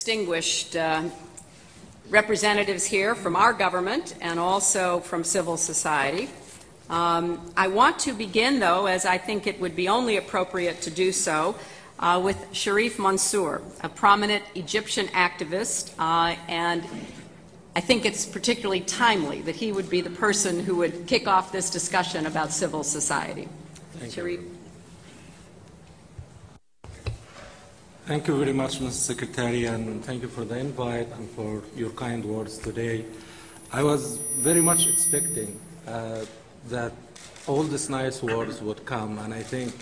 distinguished representatives here from our government and also from civil society. I want to begin, though, as I think it would be only appropriate to do so, with Sharif Mansour, a prominent Egyptian activist, and I think it's particularly timely that he would be the person who would kick off this discussion about civil society. Sharif. Thank you very much, Mr. Secretary, and thank you for the invite and for your kind words today. I was very much expecting that all these nice words would come, and I think,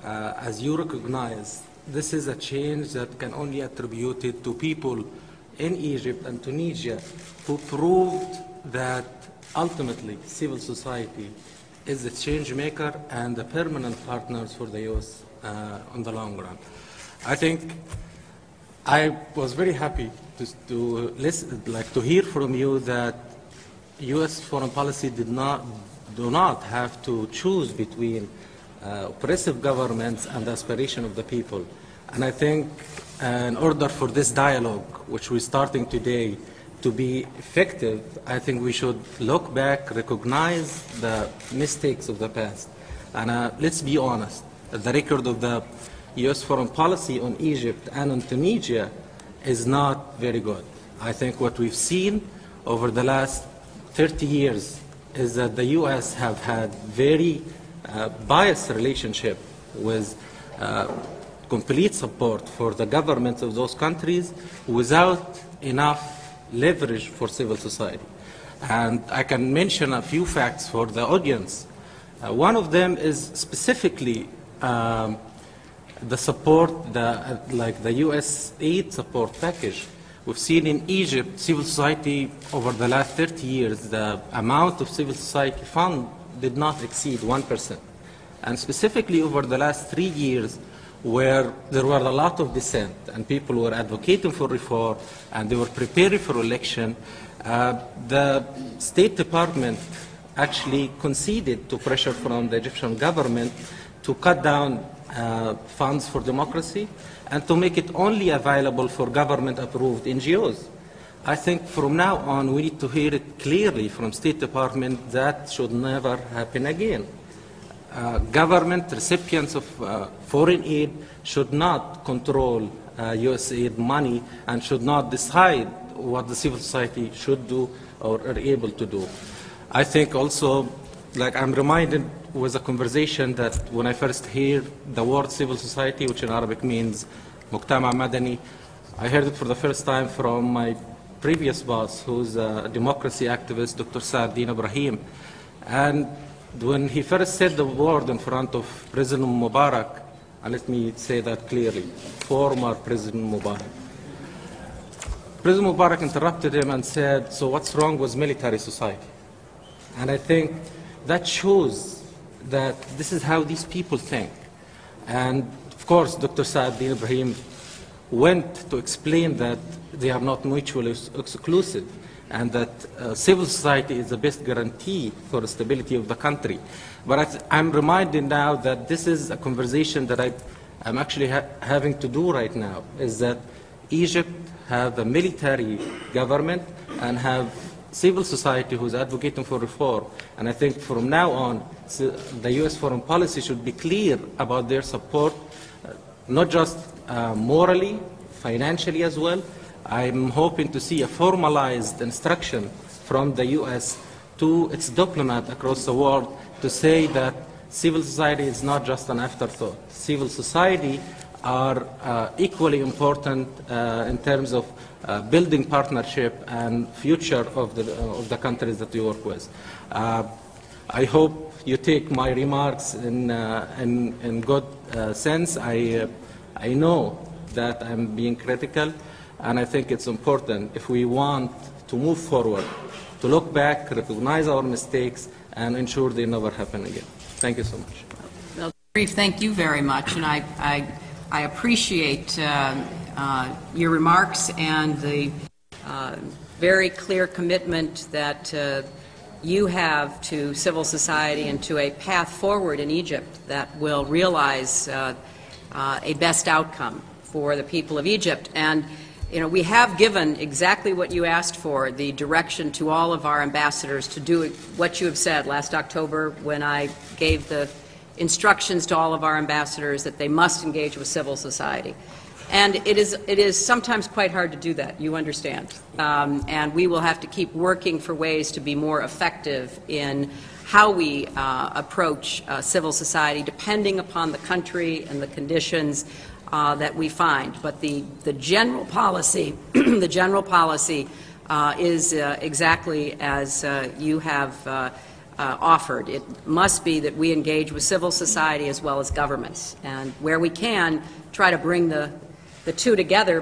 as you recognize, this is a change that can only attribute it to people in Egypt and Tunisia who proved that ultimately civil society is the change maker and the permanent partners for the U.S. On the long run. I think I was very happy to listen, to hear from you that U.S. foreign policy do not have to choose between oppressive governments and the aspiration of the people. And I think in order for this dialogue, which we're starting today, to be effective, I think we should look back, recognize the mistakes of the past. And let's be honest, the record of the U.S. foreign policy on Egypt and on Tunisia is not very good. I think what we've seen over the last 30 years is that the U.S. have had very biased relationship with complete support for the governments of those countries without enough leverage for civil society. And I can mention a few facts for the audience. One of them is specifically the support, the U.S. aid support package. We've seen in Egypt, civil society over the last 30 years, the amount of civil society fund did not exceed 1%. And specifically over the last 3 years, where there were a lot of dissent and people were advocating for reform and they were preparing for election, the State Department actually conceded to pressure from the Egyptian government to cut down funds for democracy and to make it only available for government-approved NGOs. I think from now on we need to hear it clearly from State Department that should never happen again. Government recipients of foreign aid should not control U.S. aid money and should not decide what the civil society should do or are able to do. I think also, I'm reminded with a conversation that when I first hear the word civil society, which in Arabic means Mujtama Madani, I heard it for the first time from my previous boss, who's a democracy activist, Dr. Sa'ad-Din Ibrahim. And when he first said the word in front of President Mubarak, and let me say that clearly, former President Mubarak. President Mubarak interrupted him and said, so what's wrong with military society? And I think that shows that this is how these people think. And of course, Dr. Sa'ad-Din Ibrahim went to explain that they are not mutually exclusive and that civil society is the best guarantee for the stability of the country. But I'm reminded now that this is a conversation that I'm actually having to do right now, is that Egypt have a military government and have civil society who's advocating for reform. And I think from now on, the U.S. foreign policy should be clear about their support, not just morally, financially as well. I'm hoping to see a formalized instruction from the U.S. to its diplomat across the world to say that civil society is not just an afterthought. Civil society are equally important in terms of building partnership and future of the countries that we work with. I hope you take my remarks in good sense. I know that I'm being critical, and I think it's important, if we want to move forward, to look back, recognize our mistakes, and ensure they never happen again. Thank you so much. Well, Sharif, thank you very much, and I appreciate your remarks and the very clear commitment that you have to civil society and to a path forward in Egypt that will realize a best outcome for the people of Egypt. And we have given exactly what you asked for, the direction to all of our ambassadors to do what you have said last October when I gave the instructions to all of our ambassadors that they must engage with civil society. And it is sometimes quite hard to do that, you understand. And we will have to keep working for ways to be more effective in how we approach civil society, depending upon the country and the conditions that we find. But the general policy, the general policy is exactly as you have offered. It must be that we engage with civil society as well as governments, and where we can, try to bring the two together.